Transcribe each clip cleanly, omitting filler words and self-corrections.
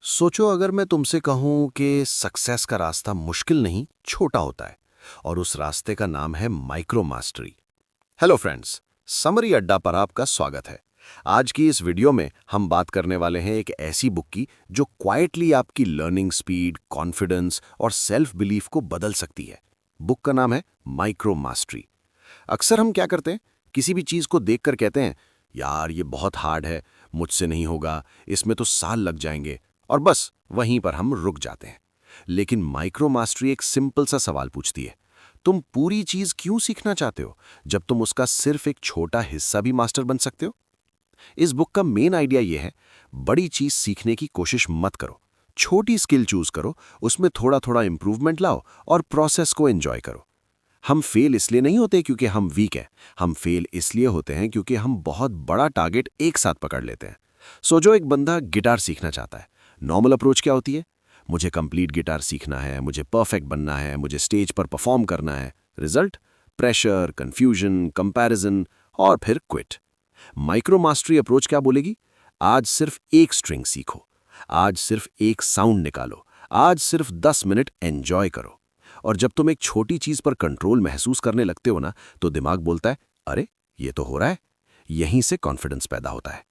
सोचो अगर मैं तुमसे कहूं कि सक्सेस का रास्ता मुश्किल नहीं छोटा होता है और उस रास्ते का नाम है micro mastery. Hello friends, summary अड्डा पर आपका स्वागत है। आज की इस वीडियो में हम बात करने वाले हैं एक ऐसी बुक की जो क्वाइटली आपकी लर्निंग स्पीड, कॉन्फिडेंस और सेल्फ बिलीफ को बदल सकती है। बुक का नाम है माइक्रो मास्टरी। अक्सर हम क्या करते हैं, किसी भी चीज को देखकर कहते हैं यार ये बहुत हार्ड है, मुझसे नहीं होगा, इसमें तो साल लग जाएंगे, और बस वहीं पर हम रुक जाते हैं। लेकिन माइक्रो मास्टरी एक सिंपल सा सवाल पूछती है, तुम पूरी चीज क्यों सीखना चाहते हो जब तुम उसका सिर्फ एक छोटा हिस्सा भी मास्टर बन सकते हो। इस बुक का मेन आइडिया यह है, बड़ी चीज सीखने की कोशिश मत करो, छोटी स्किल चूज करो, उसमें थोड़ा थोड़ा इंप्रूवमेंट लाओ और प्रोसेस को एंजॉय करो। हम फेल इसलिए नहीं होते क्योंकि हम वीक हैं, हम फेल इसलिए होते हैं क्योंकि हम बहुत बड़ा टारगेट एक साथ पकड़ लेते हैं। सो जो एक बंदा गिटार सीखना चाहता है, नॉर्मल अप्रोच क्या होती है? मुझे कंप्लीट गिटार सीखना है, मुझे परफेक्ट बनना है, मुझे स्टेज पर परफॉर्म करना है। रिजल्ट? प्रेशर, कंफ्यूजन, कंपैरिजन और फिर क्विट। माइक्रो मास्टरी अप्रोच क्या बोलेगी? आज सिर्फ एक स्ट्रिंग सीखो, आज सिर्फ एक साउंड निकालो, आज सिर्फ 10 मिनट एंजॉय करो। और जब तुम एक छोटी चीज पर कंट्रोल महसूस करने लगते हो ना, तो दिमाग बोलता है अरे ये तो हो रहा है। यहीं से कॉन्फिडेंस पैदा होता है।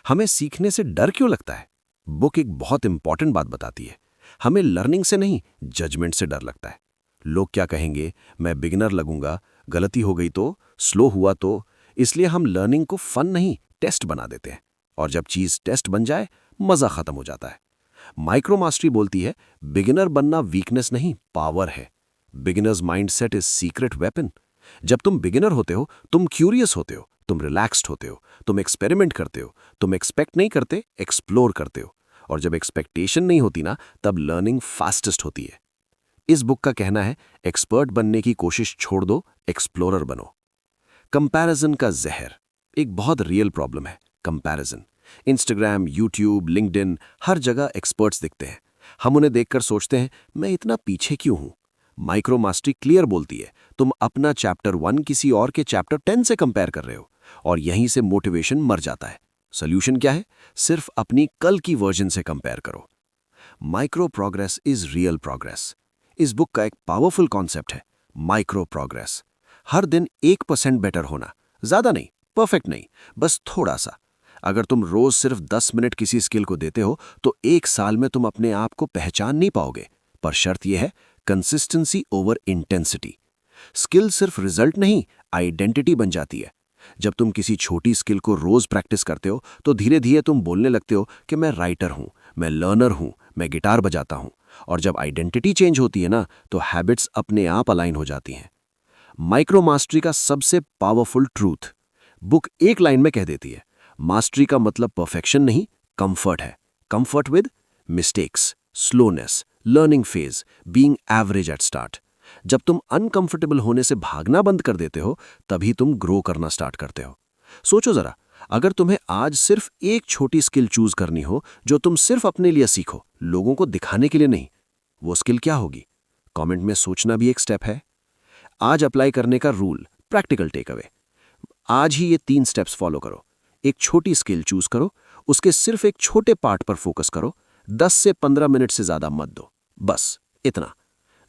हमें सीखने से डर क्यों लगता है? बुक एक बहुत इंपॉर्टेंट बात बताती है। हमें लर्निंग से नहीं, जजमेंट से डर लगता है। लोग क्या कहेंगे, मैं बिगिनर लगूंगा, गलती हो गई तो, स्लो हुआ तो। इसलिए हम लर्निंग को फन नहीं, टेस्ट बना देते हैं। और जब चीज टेस्ट बन जाए, मजा खत्म हो जाता है। माइक्रो मास्टरी बोलती है बिगिनर बनना वीकनेस नहीं, पावर है। Beginners mindset is secret weapon. जब तुम बिगिनर होते हो, तुम क्यूरियस होते हो, तुम रिलैक्स्ड होते हो, तुम एक्सपेरिमेंट करते हो, तुम एक्सपेक्ट नहीं करते, एक्सप्लोर करते हो। और जब एक्सपेक्टेशन नहीं होती ना, तब लर्निंग फास्टेस्ट होती है। इस बुक का कहना है एक्सपर्ट बनने की कोशिश छोड़ दो, एक्सप्लोरर बनो। कंपैरिजन का जहर एक बहुत रियल प्रॉब्लम है। कंपैरिजन इंस्टाग्राम, यूट्यूब, लिंक्डइन, हर जगह एक्सपर्ट्स दिखते हैं। हम उन्हें देखकर सोचते हैं मैं इतना पीछे क्यों हूं। माइक्रो मास्टरी क्लियर बोलती है तुम अपना चैप्टर 1 किसी और के चैप्टर 10 से कंपेयर कर रहे हो, और यहीं से मोटिवेशन मर जाता है। सोल्यूशन क्या है? सिर्फ अपनी कल की वर्जन से कंपेयर करो। Micro progress is real progress. इस बुक का एक पावरफुल कॉन्सेप्ट है, माइक्रो प्रोग्रेस। हर दिन 1% बेटर होना, ज्यादा नहीं, परफेक्ट नहीं, बस थोड़ा सा। अगर तुम रोज सिर्फ 10 मिनट किसी स्किल को देते हो, तो एक साल में तुम अपने आप को पहचान नहीं पाओगे। पर शर्त यह है, कंसिस्टेंसी ओवर इंटेंसिटी। स्किल सिर्फ रिजल्ट नहीं, आइडेंटिटी बन जाती है। जब तुम किसी छोटी स्किल को रोज प्रैक्टिस करते हो, तो धीरे धीरे तुम बोलने लगते हो कि मैं राइटर हूं, मैं लर्नर हूं, मैं गिटार बजाता हूं। और जब आइडेंटिटी चेंज होती है ना, तो हैबिट्स अपने आप अलाइन हो जाती हैं। माइक्रो मास्टरी का सबसे पावरफुल ट्रूथ, बुक एक लाइन में कह देती है, मास्टरी का मतलब परफेक्शन नहीं, कंफर्ट है। Comfort with mistakes, slowness, learning phase, being average at start. जब तुम अनकंफर्टेबल होने से भागना बंद कर देते हो, तभी तुम ग्रो करना स्टार्ट करते हो। सोचो जरा, अगर तुम्हें आज सिर्फ एक छोटी स्किल चूज करनी हो जो तुम सिर्फ अपने लिए सीखो, लोगों को दिखाने के लिए नहीं, वो स्किल क्या होगी? कमेंट में सोचना भी एक स्टेप है। आज अप्लाई करने का रूल, प्रैक्टिकल टेक अवे। आज ही ये 3 स्टेप्स फॉलो करो। एक छोटी स्किल चूज करो, उसके सिर्फ एक छोटे पार्ट पर फोकस करो, 10 से 15 मिनट से ज्यादा मत दो, बस इतना।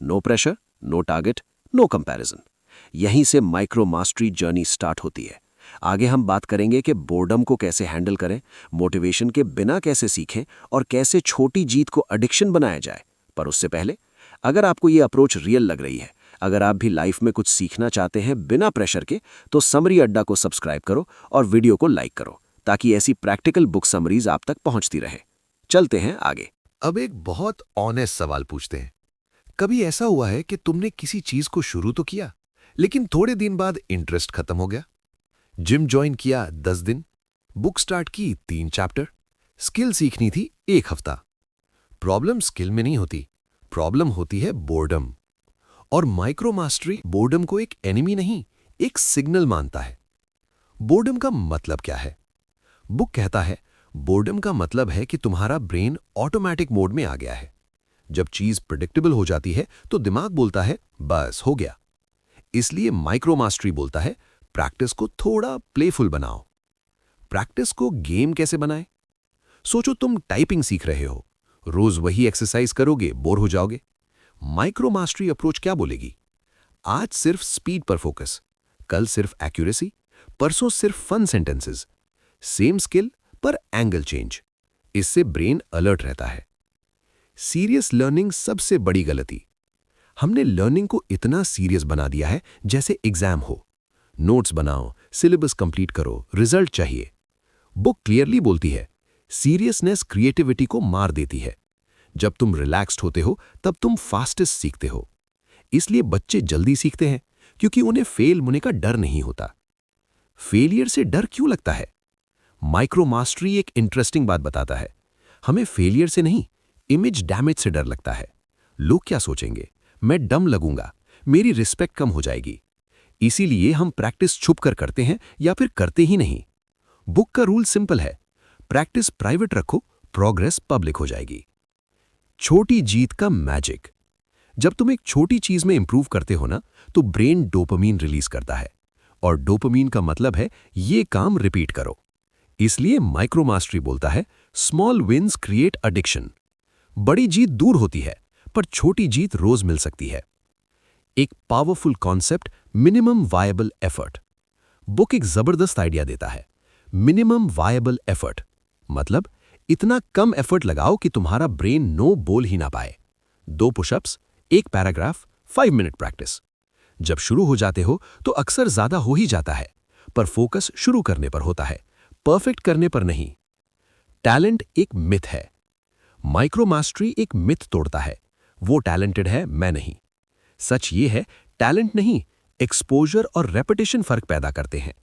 No pressure, no target, no comparison. यहीं से माइक्रो मास्टरी जर्नी स्टार्ट होती है। आगे हम बात करेंगे कि बोर्डम को कैसे हैंडल करें, मोटिवेशन के बिना कैसे सीखें, और कैसे छोटी जीत को एडिक्शन बनाया जाए। पर उससे पहले, अगर आपको ये अप्रोच रियल लग रही है, अगर आप भी लाइफ में कुछ सीखना चाहते हैं बिना प्रेशर के, तो समरी अड्डा को सब्सक्राइब करो और वीडियो को लाइक करो, ताकि ऐसी प्रैक्टिकल बुक समरीज आप तक पहुंचती रहे। चलते हैं आगे। अब एक बहुत ऑनेस्ट सवाल पूछते हैं। कभी ऐसा हुआ है कि तुमने किसी चीज को शुरू तो किया, लेकिन थोड़े दिन बाद इंटरेस्ट खत्म हो गया? जिम ज्वाइन किया 10 दिन, बुक स्टार्ट की 3 चैप्टर, स्किल सीखनी थी 1 हफ्ता। प्रॉब्लम स्किल में नहीं होती, प्रॉब्लम होती है बोर्डम। और माइक्रो मास्टरी बोर्डम को एक एनिमी नहीं, एक सिग्नल मानता है। बोर्डम का मतलब क्या है? बुक कहता है बोर्डम का मतलब है कि तुम्हारा ब्रेन ऑटोमेटिक मोड में आ गया है। जब चीज प्रिडिक्टेबल हो जाती है, तो दिमाग बोलता है बस हो गया। इसलिए माइक्रो मास्टरी बोलता है प्रैक्टिस को थोड़ा प्लेफुल बनाओ। प्रैक्टिस को गेम कैसे बनाएं? सोचो तुम टाइपिंग सीख रहे हो, रोज वही एक्सरसाइज करोगे, बोर हो जाओगे। माइक्रो मास्टरी अप्रोच क्या बोलेगी? आज सिर्फ स्पीड पर फोकस, कल सिर्फ एक्यूरेसी, परसों सिर्फ फन सेंटेंसेस। सेम स्किल पर एंगल चेंज। इससे ब्रेन अलर्ट रहता है। सीरियस लर्निंग सबसे बड़ी गलती। हमने लर्निंग को इतना सीरियस बना दिया है जैसे एग्जाम हो। नोट्स बनाओ, सिलेबस कंप्लीट करो, रिजल्ट चाहिए। बुक क्लियरली बोलती है, सीरियसनेस क्रिएटिविटी को मार देती है। जब तुम रिलैक्स्ड होते हो तब तुम फास्टेस्ट सीखते हो। इसलिए बच्चे जल्दी सीखते हैं क्योंकि उन्हें फेल होने का डर नहीं होता। फेलियर से डर क्यों लगता है? माइक्रो मास्टरी एक इंटरेस्टिंग बात बताता है। हमें फेलियर से नहीं, इमेज डैमेज से डर लगता है। लोग क्या सोचेंगे? मैं डम लगूंगा, मेरी रिस्पेक्ट कम हो जाएगी। इसीलिए हम प्रैक्टिस छुप कर करते हैं या फिर करते ही नहीं। बुक का रूल सिंपल है, प्रैक्टिस प्राइवेट रखो, प्रोग्रेस पब्लिक हो जाएगी। छोटी जीत का मैजिक। जब तुम एक छोटी चीज में इंप्रूव करते हो ना, तो ब्रेन डोपामीन रिलीज करता है, और डोपामीन का मतलब है ये काम रिपीट करो। इसलिए माइक्रो मास्टरी बोलता है, स्मॉल विन्स क्रिएट एडिक्शन। बड़ी जीत दूर होती है, पर छोटी जीत रोज मिल सकती है। एक powerful concept, minimum viable effort. Book एक जबरदस्त आइडिया देता है। मिनिमम वायबल एफर्ट मतलब इतना कम एफर्ट लगाओ कि तुम्हारा ब्रेन नो बोल ही ना पाए। 2 पुशअप्स, 1 पैराग्राफ, 5 मिनट प्रैक्टिस। जब शुरू हो जाते हो तो अक्सर ज्यादा हो ही जाता है, पर फोकस शुरू करने पर होता है, परफेक्ट करने पर नहीं। टैलेंट एक मिथ है। माइक्रो मास्टरी एक मिथ तोड़ता है, वो टैलेंटेड है, मैं नहीं। सच ये है, टैलेंट नहीं, एक्सपोजर और रेपिटेशन फर्क पैदा करते हैं।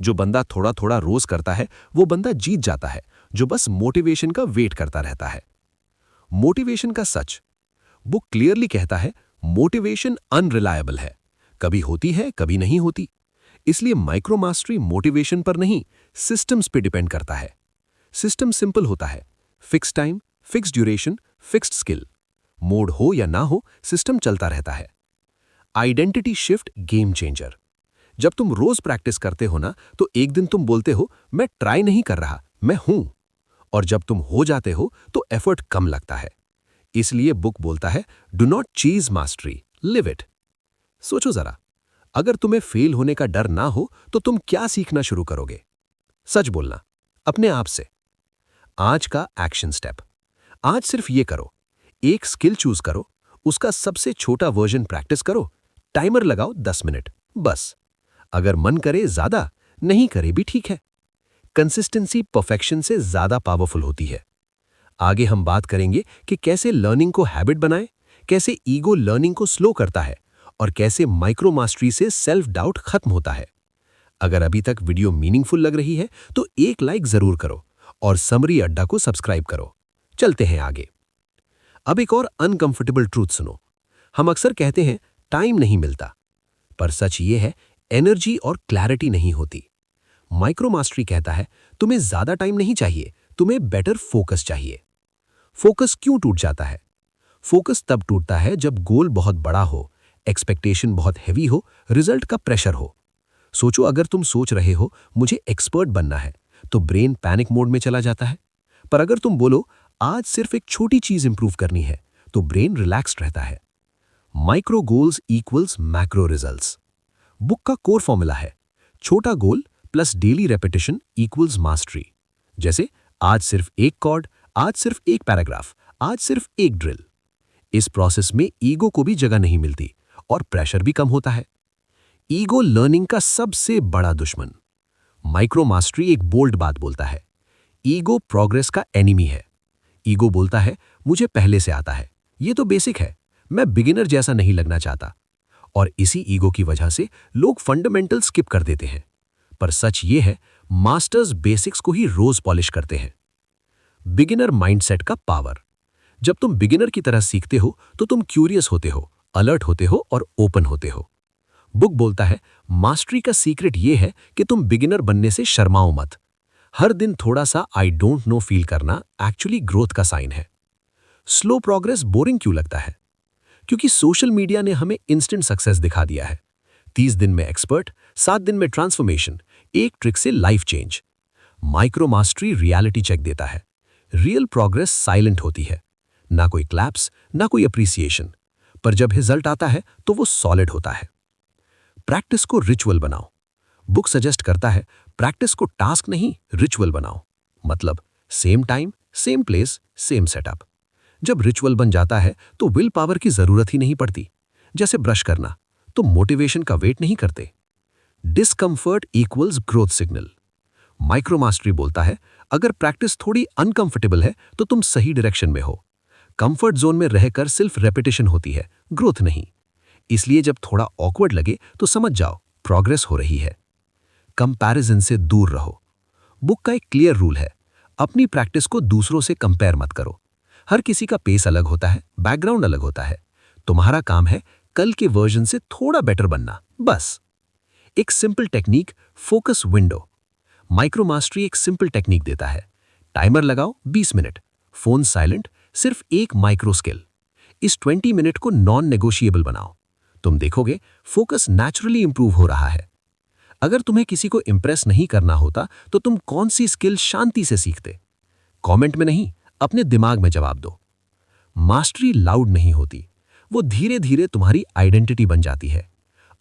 जो बंदा थोड़ा थोड़ा रोज करता है, वो बंदा जीत जाता है, जो बस मोटिवेशन का वेट करता रहता है। मोटिवेशन का सच। बुक क्लियरली कहता है, मोटिवेशन अनरिलायबल है, कभी होती है, कभी नहीं होती। इसलिए माइक्रो मास्टरी मोटिवेशन पर नहीं, सिस्टम्स पे डिपेंड करता है। सिस्टम सिंपल होता है, fix time, fix duration, fixed skill. Mode हो या ना हो, सिस्टम चलता रहता है। Identity shift game changer. जब तुम रोज प्रैक्टिस करते हो ना, तो एक दिन तुम बोलते हो, मैं ट्राई नहीं कर रहा, मैं हूं। और जब तुम हो जाते हो तो एफर्ट कम लगता है। इसलिए बुक बोलता है, डू नॉट चीज मास्टरी, लिव इट। सोचो जरा, अगर तुम्हें फेल होने का डर ना हो तो तुम क्या सीखना शुरू करोगे? सच बोलना, अपने आप से। आज का एक्शन स्टेप। आज सिर्फ ये करो, एक स्किल चूज करो, उसका सबसे छोटा वर्जन प्रैक्टिस करो, टाइमर लगाओ 10 मिनट, बस। अगर मन करे ज्यादा, नहीं करे भी ठीक है। कंसिस्टेंसी परफेक्शन से ज्यादा पावरफुल होती है। आगे हम बात करेंगे कि कैसे लर्निंग को हैबिट बनाएं, कैसे ईगो लर्निंग को स्लो करता है, और कैसे माइक्रो मास्टरी से सेल्फ डाउट खत्म होता है। अगर अभी तक वीडियो मीनिंगफुल लग रही है तो एक लाइक जरूर करो और समरी अड्डा को सब्सक्राइब करो। चलते हैं आगे। अब एक और अनकंफर्टेबल ट्रूथ सुनो। हम अक्सर कहते हैं टाइम नहीं मिलता, पर सच ये है, एनर्जी और क्लैरिटी नहीं होती। माइक्रो मास्टरी कहता है, तुम्हें ज्यादा टाइम नहीं चाहिए, तुम्हें बेटर फोकस चाहिए। फोकस क्यों टूट जाता है? फोकस तब टूटता है जब गोल बहुत बड़ा हो, एक्सपेक्टेशन बहुत हैवी हो, रिजल्ट का प्रेशर हो। सोचो, अगर तुम सोच रहे हो मुझे एक्सपर्ट बनना है, तो ब्रेन पैनिक मोड में चला जाता है। पर अगर तुम बोलो आज सिर्फ एक छोटी चीज इंप्रूव करनी है, तो ब्रेन रिलैक्स्ड रहता है। Micro goals equals macro results. Book का कोर फॉर्मूला है, छोटा goal plus daily repetition equals mastery. जैसे आज सिर्फ एक कॉर्ड, आज सिर्फ एक पैराग्राफ, आज सिर्फ एक ड्रिल। इस प्रोसेस में ईगो को भी जगह नहीं मिलती और प्रेशर भी कम होता है। ईगो लर्निंग का सबसे बड़ा दुश्मन। माइक्रो मास्टरी एक बोल्ड बात बोलता है, ईगो प्रोग्रेस का एनिमी है। ईगो बोलता है, मुझे पहले से आता है, ये तो बेसिक है, मैं बिगिनर जैसा नहीं लगना चाहता। और इसी ईगो की वजह से लोग फंडामेंटल स्किप कर देते हैं। पर सच ये है, मास्टर्स बेसिक्स को ही रोज पॉलिश करते हैं। बिगिनर माइंडसेट का पावर। जब तुम बिगिनर की तरह सीखते हो तो तुम क्यूरियस होते हो, अलर्ट होते हो और ओपन होते हो। बुक बोलता है, मास्टरी का सीक्रेट ये है कि तुम बिगिनर बनने से शर्माओ मत। हर दिन थोड़ा सा आई डोंट नो फील करना एक्चुअली ग्रोथ का साइन है। स्लो प्रोग्रेस बोरिंग क्यों लगता है? क्योंकि सोशल मीडिया ने हमें इंस्टेंट सक्सेस दिखा दिया है। 30 दिन में एक्सपर्ट, 7 दिन में ट्रांसफॉर्मेशन, एक ट्रिक से life change. Micro mastery reality check देता है। रियल प्रोग्रेस साइलेंट होती है। ना कोई क्लैप्स, ना कोई अप्रिसिएशन, पर जब रिजल्ट आता है तो वो सॉलिड होता है। प्रैक्टिस को रिचुअल बनाओ। बुक सजेस्ट करता है प्रैक्टिस को टास्क नहीं, रिचुअल बनाओ। मतलब same time, same place, same setup. जब रिचुअल बन जाता है तो विल पावर की जरूरत ही नहीं पड़ती। जैसे ब्रश करना, तो मोटिवेशन का वेट नहीं करते। Discomfort equals growth signal. Micro mastery बोलता है अगर प्रैक्टिस थोड़ी अनकंफर्टेबल है तो तुम सही डायरेक्शन में हो। कंफर्ट जोन में रहकर सिर्फ रेपिटेशन होती है, ग्रोथ नहीं। इसलिए जब थोड़ा ऑकवर्ड लगे तो समझ जाओ प्रोग्रेस हो रही है। कंपैरिजन से दूर रहो। बुक का एक क्लियर रूल है, अपनी प्रैक्टिस को दूसरों से कंपेयर मत करो। हर किसी का पेस अलग होता है, बैकग्राउंड अलग होता है। तुम्हारा काम है कल के वर्जन से थोड़ा बेटर बनना, बस। एक simple technique, focus window. Micro mastery एक सिंपल टेक्निक देता है। टाइमर लगाओ 20 मिनट, फोन साइलेंट, सिर्फ एक माइक्रो स्किल। इस 20 मिनट को नॉन नेगोशिएबल बनाओ। तुम देखोगे फोकस नेचुरली इंप्रूव हो रहा है। अगर तुम्हें किसी को इंप्रेस नहीं करना होता तो तुम कौन सी स्किल शांति से सीखते? कमेंट में नहीं, अपने दिमाग में जवाब दो। मास्टरी लाउड नहीं होती, वो धीरे धीरे तुम्हारी आइडेंटिटी बन जाती है।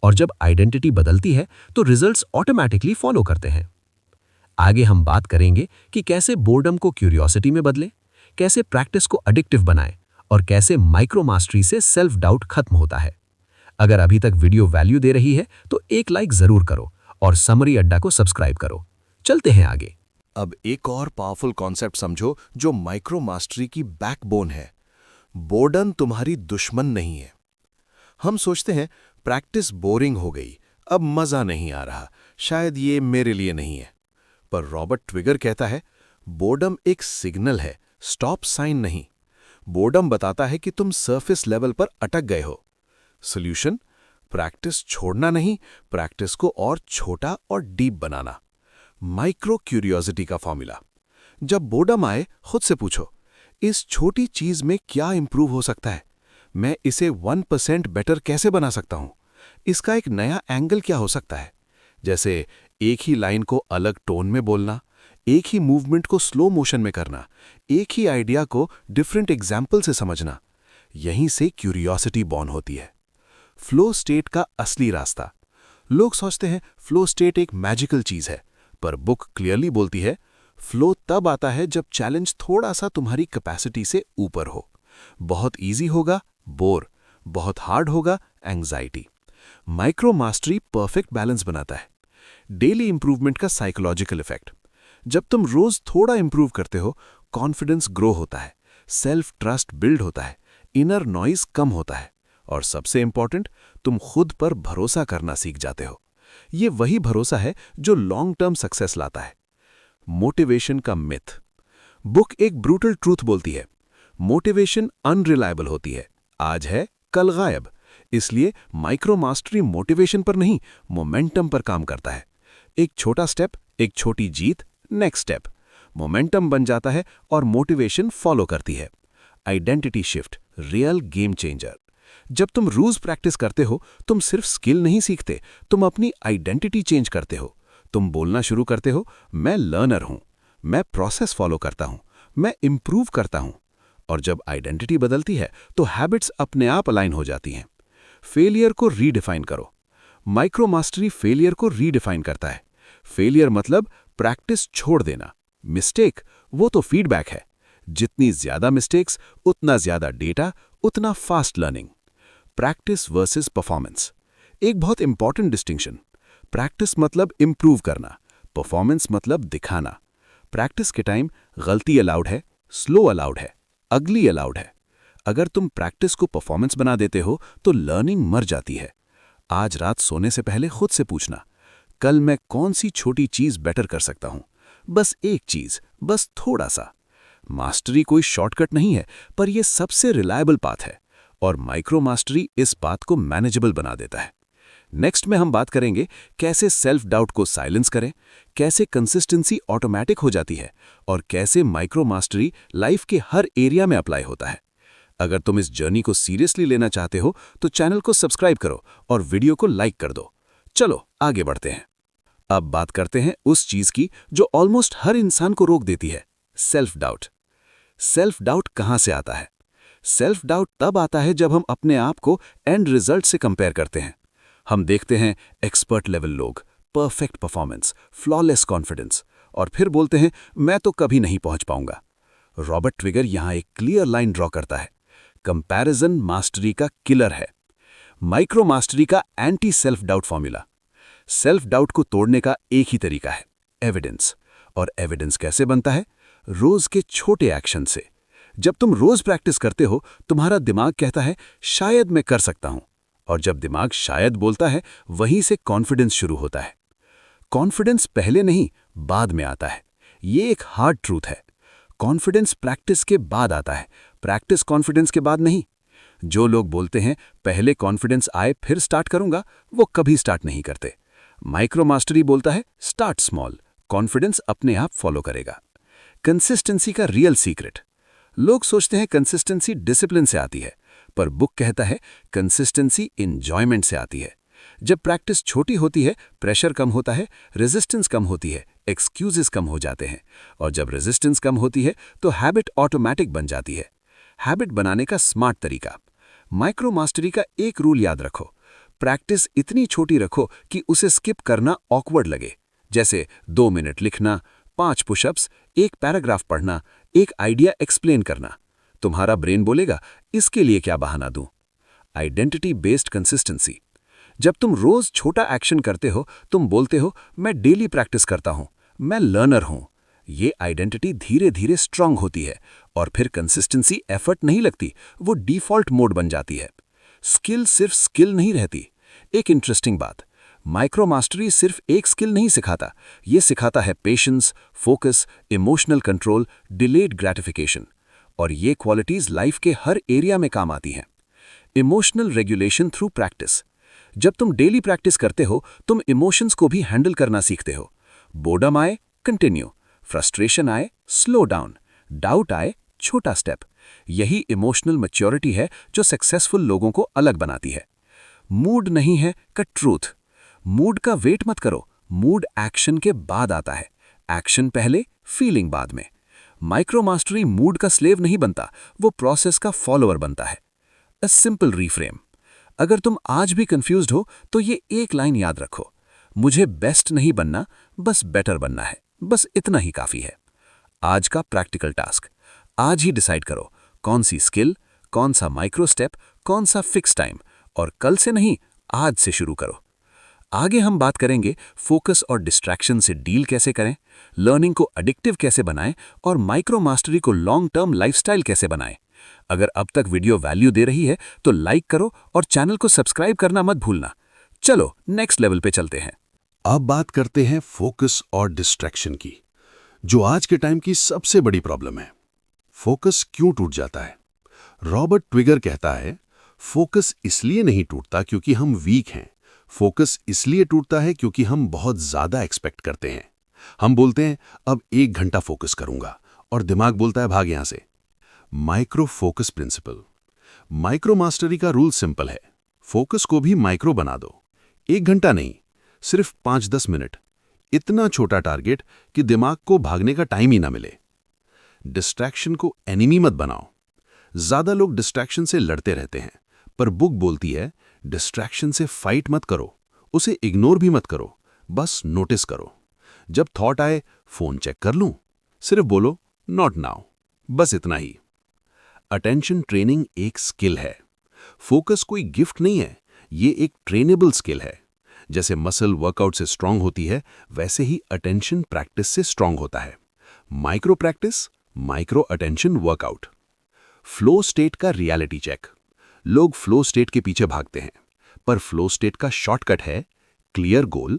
और जब आइडेंटिटी बदलती है तो रिजल्ट्स ऑटोमैटिकली फॉलो करते हैं। आगे हम बात करेंगे कि कैसे बोर्डम को क्यूरियोसिटी में बदले, कैसे प्रैक्टिस को एडिक्टिव बनाए और कैसे माइक्रो मास्टरी से सेल्फ डाउट खत्म होता है। अगर अभी तक वीडियो वैल्यू दे रही है तो एक लाइक जरूर करो और समरी अड्डा को सब्सक्राइब करो। चलते हैं आगे। अब एक और पावरफुल कॉन्सेप्ट समझो जो माइक्रो मास्टरी की बैकबोन है। बोर्डन तुम्हारी दुश्मन नहीं है। हम सोचते हैं प्रैक्टिस बोरिंग हो गई, अब मजा नहीं आ रहा, शायद ये मेरे लिए नहीं है। पर रॉबर्ट ट्विगर कहता है बोर्डम एक सिग्नल है, स्टॉप साइन नहीं। बोर्डम बताता है कि तुम सरफेस लेवल पर अटक गए हो। सॉल्यूशन, प्रैक्टिस छोड़ना नहीं, प्रैक्टिस को और छोटा और डीप बनाना। माइक्रो क्यूरियोसिटी का फॉर्मूला। जब बोर्डम आए खुद से पूछो, इस छोटी चीज में क्या इंप्रूव हो सकता है? मैं इसे 1% बेटर कैसे बना सकता हूं? इसका एक नया एंगल क्या हो सकता है? जैसे एक ही लाइन को अलग टोन में बोलना, एक ही मूवमेंट को स्लो मोशन में करना, एक ही आइडिया को डिफरेंट एग्जाम्पल से समझना। यहीं से क्यूरियोसिटी बॉर्न होती है। फ्लो स्टेट का असली रास्ता। लोग सोचते हैं फ्लो स्टेट एक मैजिकल चीज है, पर बुक क्लियरली बोलती है फ्लो तब आता है जब चैलेंज थोड़ा सा तुम्हारी कैपेसिटी से ऊपर हो। बहुत इजी होगा, बोर। बहुत हार्ड होगा, anxiety. Micro mastery perfect balance बनाता है। डेली इंप्रूवमेंट का साइकोलॉजिकल इफेक्ट। जब तुम रोज थोड़ा इंप्रूव करते हो, कॉन्फिडेंस ग्रो होता है, सेल्फ ट्रस्ट बिल्ड होता है, इनर नॉइज कम होता है, और सबसे इंपॉर्टेंट, तुम खुद पर भरोसा करना सीख जाते हो। ये वही भरोसा है जो लॉन्ग टर्म सक्सेस लाता है। मोटिवेशन का मिथ। बुक एक ब्रूटल ट्रूथ बोलती है, मोटिवेशन अनरिलायबल होती है, आज है कल गायब। इसलिए माइक्रो मास्टरी मोटिवेशन पर नहीं, मोमेंटम पर काम करता है। एक छोटा स्टेप, एक छोटी जीत, नेक्स्ट स्टेप। मोमेंटम बन जाता है और मोटिवेशन फॉलो करती है। Identity shift, real game changer. जब तुम रोज प्रैक्टिस करते हो, तुम सिर्फ स्किल नहीं सीखते, तुम अपनी आइडेंटिटी चेंज करते हो। तुम बोलना शुरू करते हो, मैं लर्नर हूं, मैं प्रोसेस फॉलो करता हूं, मैं इंप्रूव करता हूं। और जब आइडेंटिटी बदलती है तो हैबिट्स अपने आप अलाइन हो जाती हैं। फेलियर को रीडिफाइन करो। माइक्रो मास्टरी फेलियर को रीडिफाइन करता है। फेलियर मतलब प्रैक्टिस छोड़ देना। मिस्टेक, वो तो फीडबैक है। जितनी ज्यादा मिस्टेक्स, उतना ज्यादा डेटा, उतना fast learning. Practice versus performance. एक बहुत इंपॉर्टेंट डिस्टिंक्शन। प्रैक्टिस मतलब इंप्रूव करना, परफॉर्मेंस मतलब दिखाना। प्रैक्टिस के टाइम गलती अलाउड है, स्लो अलाउड है, अगली अलाउड है। अगर तुम प्रैक्टिस को परफॉर्मेंस बना देते हो तो लर्निंग मर जाती है। आज रात सोने से पहले खुद से पूछना, कल मैं कौन सी छोटी चीज बेटर कर सकता हूं? बस एक चीज, बस थोड़ा सा। मास्टरी कोई शॉर्टकट नहीं है, पर यह सबसे रिलायबल पाथ है, और माइक्रो मास्टरी इस पाथ को मैनेजेबल बना देता है। नेक्स्ट में हम बात करेंगे कैसे सेल्फ डाउट को साइलेंस करें, कैसे कंसिस्टेंसी ऑटोमेटिक हो जाती है, और कैसे माइक्रो मास्टरी लाइफ के हर एरिया में अप्लाई होता है। अगर तुम इस जर्नी को सीरियसली लेना चाहते हो तो चैनल को सब्सक्राइब करो और वीडियो को लाइक कर दो। चलो आगे बढ़ते हैं। अब बात करते हैं उस चीज की जो ऑलमोस्ट हर इंसान को रोक देती है, सेल्फ डाउट। सेल्फ डाउट कहां से आता है? सेल्फ डाउट तब आता है जब हम अपने आप को एंड रिजल्ट से कंपेयर करते हैं। हम देखते हैं एक्सपर्ट लेवल लोग, परफेक्ट परफॉर्मेंस, फ्लॉलेस कॉन्फिडेंस, और फिर बोलते हैं मैं तो कभी नहीं पहुंच पाऊंगा। रॉबर्ट ट्विगर यहां एक क्लियर लाइन ड्रॉ करता है। कंपैरिजन मास्टरी का किलर है, माइक्रो मास्टरी का anti self doubt formula. Self doubt को तोड़ने का एक ही तरीका है, एविडेंस। और एविडेंस कैसे बनता है? रोज के छोटे एक्शन से। जब तुम रोज प्रैक्टिस करते हो, तुम्हारा दिमाग कहता है शायद मैं कर सकता हूं, और जब दिमाग शायद बोलता है, वहीं से कॉन्फिडेंस शुरू होता है। कॉन्फिडेंस पहले नहीं, बाद में आता है। ये एक हार्ड ट्रूथ है। कॉन्फिडेंस प्रैक्टिस के बाद आता है, प्रैक्टिस कॉन्फिडेंस के बाद नहीं। जो लोग बोलते हैं पहले कॉन्फिडेंस आए फिर स्टार्ट करूंगा, वो कभी स्टार्ट नहीं करते। माइक्रो मास्टरी बोलता है स्टार्ट स्मॉल, कॉन्फिडेंस अपने आप फॉलो करेगा। कंसिस्टेंसी का रियल सीक्रेट। लोग सोचते हैं कंसिस्टेंसी डिसिप्लिन से आती है, पर बुक कहता है कंसिस्टेंसी एंजॉयमेंट से आती है। जब प्रैक्टिस छोटी होती है, प्रेशर कम होता है, रेजिस्टेंस कम होती है, एक्सक्यूजेस कम हो जाते हैं, और जब रेजिस्टेंस कम होती है तो हैबिट ऑटोमेटिक बन जाती है। हैबिट बनाने का स्मार्ट तरीका। माइक्रो मास्टरी का एक रूल याद रखो, प्रैक्टिस इतनी छोटी रखो कि उसे स्किप करना ऑकवर्ड लगे। जैसे 2 मिनट लिखना, 5 पुशअप्स, 1 पैराग्राफ पढ़ना, एक आइडिया एक्सप्लेन करना। तुम्हारा ब्रेन बोलेगा इसके लिए क्या बहाना दूं। Identity based consistency. जब तुम रोज छोटा एक्शन करते हो, तुम बोलते हो मैं डेली प्रैक्टिस करता हूं, मैं लर्नर हूं। ये आइडेंटिटी धीरे धीरे स्ट्रांग होती है, और फिर कंसिस्टेंसी एफर्ट नहीं लगती, वो डिफॉल्ट मोड बन जाती है। स्किल सिर्फ स्किल नहीं रहती। एक इंटरेस्टिंग बात, माइक्रो मास्टरी सिर्फ एक स्किल नहीं सिखाता, ये सिखाता है patience, focus, emotional control, delayed gratification. और ये क्वालिटीज लाइफ के हर एरिया में काम आती हैं। Emotional regulation through practice. जब तुम डेली प्रैक्टिस करते हो, तुम इमोशंस को भी हैंडल करना सीखते हो। बोर्डम आए, कंटिन्यू, फ्रस्ट्रेशन आए, स्लो डाउन, डाउट आए, छोटा स्टेप। यही इमोशनल मैच्योरिटी है जो सक्सेसफुल लोगों को अलग बनाती है। मूड नहीं है का ट्रूथ। मूड का वेट मत करो, मूड एक्शन के बाद आता है, एक्शन पहले, फीलिंग बाद में। माइक्रो मास्टरी मूड का स्लेव नहीं बनता, वो प्रोसेस का फॉलोअर बनता है। A simple reframe. अगर तुम आज भी कंफ्यूज्ड हो, तो ये एक लाइन याद रखो, मुझे बेस्ट नहीं बनना, बस बेटर बनना है, बस इतना ही काफी है। आज का प्रैक्टिकल टास्क, आज ही डिसाइड करो कौन सी स्किल, कौन सा माइक्रो स्टेप, कौन सा फिक्स टाइम, और कल से नहीं, आज से शुरू करो। आगे हम बात करेंगे फोकस और डिस्ट्रैक्शन से डील कैसे करें, लर्निंग को एडिक्टिव कैसे बनाएं, और माइक्रो मास्टरी को लॉन्ग टर्म लाइफस्टाइल कैसे बनाएं। अगर अब तक वीडियो वैल्यू दे रही है तो लाइक करो और चैनल को सब्सक्राइब करना मत भूलना। चलो नेक्स्ट लेवल पे चलते हैं। अब बात करते हैं फोकस और डिस्ट्रैक्शन की, जो आज के टाइम की सबसे बड़ी प्रॉब्लम है। फोकस क्यों टूट जाता है? रॉबर्ट ट्विगर कहता है फोकस इसलिए नहीं टूटता क्योंकि हम वीक हैं, फोकस इसलिए टूटता है क्योंकि हम बहुत ज्यादा एक्सपेक्ट करते हैं। हम बोलते हैं अब 1 घंटा फोकस करूंगा, और दिमाग बोलता है भाग यहां से। Micro focus principle. Micro mastery का रूल सिंपल है, फोकस को भी माइक्रो बना दो। 1 घंटा नहीं, सिर्फ 5-10 मिनट। इतना छोटा टारगेट कि दिमाग को भागने का टाइम ही ना मिले। डिस्ट्रैक्शन को एनिमी मत बनाओ। ज्यादा लोग डिस्ट्रैक्शन से लड़ते रहते हैं, पर बुक बोलती है डिस्ट्रैक्शन से फाइट मत करो, उसे इग्नोर भी मत करो, बस नोटिस करो। जब थॉट आए फोन चेक कर लूं, सिर्फ बोलो नॉट नाउ, बस इतना ही। अटेंशन ट्रेनिंग एक स्किल है। फोकस कोई गिफ्ट नहीं है, ये एक ट्रेनेबल स्किल है। जैसे मसल वर्कआउट से स्ट्रांग होती है, वैसे ही अटेंशन प्रैक्टिस से स्ट्रांग होता है। Micro practice, micro attention workout. Flow state का रियलिटी चेक। लोग फ्लो स्टेट के पीछे भागते हैं, पर फ्लो स्टेट का शॉर्टकट है क्लियर गोल,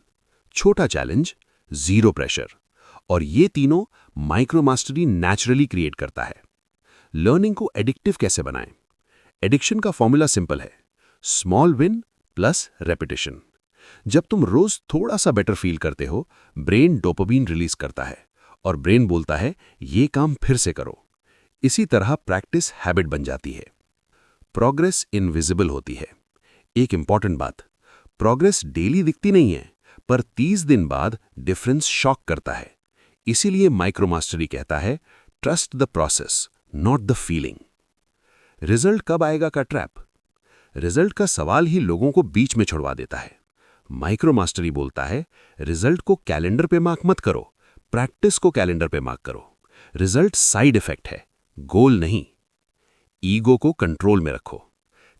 छोटा चैलेंज, जीरो प्रेशर। और ये तीनों माइक्रो मास्टरी नेचुरली क्रिएट करता है। लर्निंग को एडिक्टिव कैसे बनाएं? एडिक्शन का फॉर्मूला सिंपल है, स्मॉल विन प्लस रेपिटेशन। जब तुम रोज थोड़ा सा बेटर फील करते हो, ब्रेन डोपामिन रिलीज करता है, और ब्रेन बोलता है ये काम फिर से करो। इसी तरह प्रैक्टिस हैबिट बन जाती है। प्रोग्रेस इनविजिबल होती है। एक इंपॉर्टेंट बात, प्रोग्रेस डेली दिखती नहीं है, पर 30 दिन बाद डिफरेंस शॉक करता है। इसीलिए माइक्रो मास्टरी कहता है trust the process, not the feeling. Result कब आएगा का ट्रैप। रिजल्ट का सवाल ही लोगों को बीच में छुड़वा देता है। माइक्रो मास्टरी बोलता है रिजल्ट को कैलेंडर पे मार्क मत करो, प्रैक्टिस को कैलेंडर पे मार्क करो। रिजल्ट साइड इफेक्ट है, गोल नहीं। ईगो को कंट्रोल में रखो।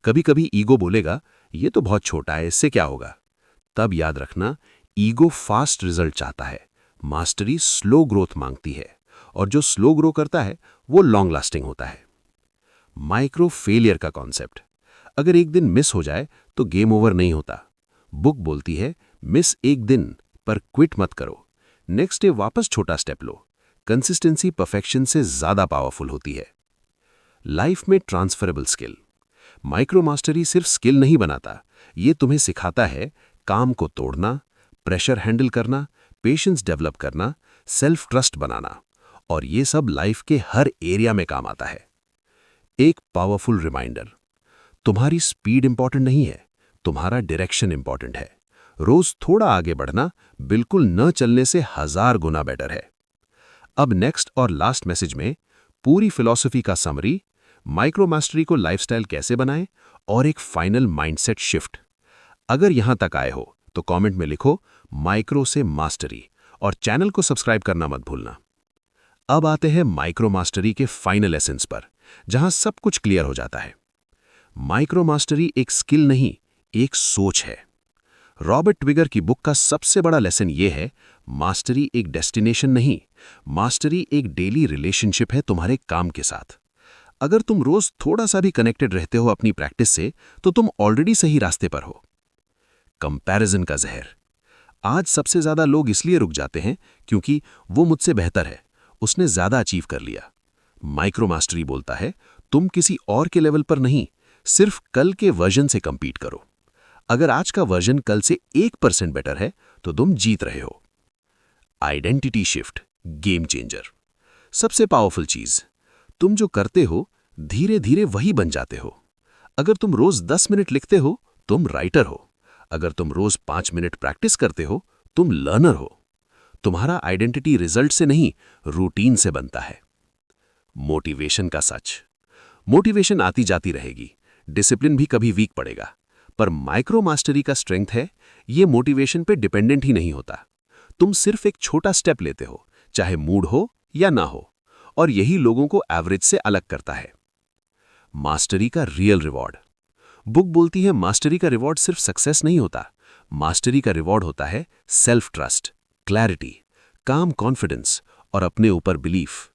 कभी कभी ईगो बोलेगा ये तो बहुत छोटा है, इससे क्या होगा। तब याद रखना ईगो फास्ट रिजल्ट चाहता है, मास्टरी स्लो ग्रोथ मांगती है, और जो स्लो ग्रो करता है वो लॉन्ग लास्टिंग होता है। माइक्रो फेलियर का कॉन्सेप्ट। अगर एक दिन मिस हो जाए तो गेम ओवर नहीं होता। बुक बोलती है मिस एक दिन पर क्विट मत करो, नेक्स्ट डे वापस छोटा स्टेप लो। कंसिस्टेंसी परफेक्शन से ज्यादा पावरफुल होती है। लाइफ में ट्रांसफरेबल स्किल। माइक्रो मास्टरी सिर्फ स्किल नहीं बनाता, ये तुम्हें सिखाता है काम को तोड़ना, प्रेशर हैंडल करना, पेशेंस डेवलप करना, सेल्फ ट्रस्ट बनाना, और ये सब लाइफ के हर एरिया में काम आता है। एक पावरफुल रिमाइंडर, तुम्हारी स्पीड इंपॉर्टेंट नहीं है, तुम्हारा डायरेक्शन इंपॉर्टेंट है। रोज थोड़ा आगे बढ़ना बिल्कुल न चलने से 1000 गुना बेटर है। अब नेक्स्ट और लास्ट मैसेज में पूरी फिलॉसफी का समरी, माइक्रो मास्टरी को लाइफस्टाइल कैसे बनाएं, और एक फाइनल माइंडसेट शिफ्ट। अगर यहां तक आए हो तो कमेंट में लिखो माइक्रो से मास्टरी, और चैनल को सब्सक्राइब करना मत भूलना। अब आते हैं माइक्रो मास्टरी के फाइनल एसेंस पर, जहां सब कुछ क्लियर हो जाता है। माइक्रो मास्टरी एक स्किल नहीं, एक सोच है। रॉबर्ट ट्विगर की बुक का सबसे बड़ा लेसन यह है, मास्टरी एक डेस्टिनेशन नहीं, मास्टरी एक डेली रिलेशनशिप है तुम्हारे काम के साथ। अगर तुम रोज थोड़ा सा भी कनेक्टेड रहते हो अपनी प्रैक्टिस से, तो तुम ऑलरेडी सही रास्ते पर हो। कंपैरिजन का जहर। आज सबसे ज्यादा लोग इसलिए रुक जाते हैं क्योंकि वो मुझसे बेहतर है, उसने ज्यादा अचीव कर लिया। माइक्रो मास्टरी बोलता है तुम किसी और के लेवल पर नहीं, सिर्फ कल के वर्जन से कंपीट करो। अगर आज का वर्जन कल से 1% बेटर है तो तुम जीत रहे हो। Identity shift, game changer. सबसे पावरफुल चीज, तुम जो करते हो धीरे धीरे वही बन जाते हो। अगर तुम रोज 10 मिनट लिखते हो तुम राइटर हो। अगर तुम रोज 5 मिनट प्रैक्टिस करते हो तुम लर्नर हो। तुम्हारा आइडेंटिटी रिजल्ट से नहीं, रूटीन से बनता है। मोटिवेशन का सच। मोटिवेशन आती जाती रहेगी, डिसिप्लिन भी कभी वीक पड़ेगा, पर माइक्रो मास्टरी का स्ट्रेंथ है ये मोटिवेशन पे डिपेंडेंट ही नहीं होता। तुम सिर्फ एक छोटा स्टेप लेते हो, चाहे मूड हो या ना हो, और यही लोगों को एवरेज से अलग करता है। मास्टरी का रियल रिवॉर्ड। बुक बोलती है मास्टरी का रिवॉर्ड सिर्फ सक्सेस नहीं होता, मास्टरी का रिवॉर्ड होता है सेल्फ ट्रस्ट, क्लैरिटी, काम कॉन्फिडेंस और अपने ऊपर बिलीफ।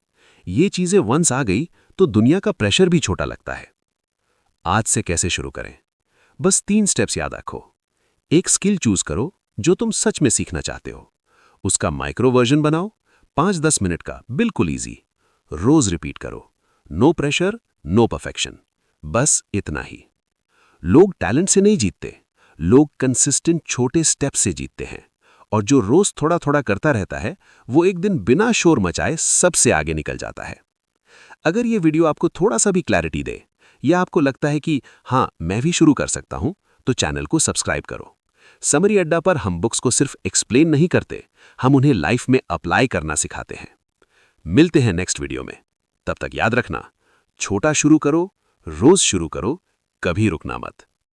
ये चीजें वंस आ गई तो दुनिया का प्रेशर भी छोटा लगता है। आज से कैसे शुरू करें? बस 3 स्टेप्स याद रखो। एक स्किल चूज करो जो तुम सच में सीखना चाहते हो, उसका माइक्रो वर्जन बनाओ, 5-10 मिनट का, बिल्कुल इजी। रोज रिपीट करो, नो प्रेशर, नो परफेक्शन, बस इतना ही। लोग टैलेंट से नहीं जीतते, लोग कंसिस्टेंट छोटे स्टेप से जीतते हैं, और जो रोज थोड़ा थोड़ा करता रहता है वो एक दिन बिना शोर मचाए सबसे आगे निकल जाता है। अगर ये वीडियो आपको थोड़ा सा भी क्लैरिटी दे, या आपको लगता है कि हाँ मैं भी शुरू कर सकता हूं, तो चैनल को सब्सक्राइब करो। समरी अड्डा पर हम बुक्स को सिर्फ एक्सप्लेन नहीं करते, हम उन्हें लाइफ में अप्लाई करना सिखाते हैं। मिलते हैं नेक्स्ट वीडियो में, तब तक याद रखना, छोटा शुरू करो, रोज शुरू करो, कभी रुकना मत।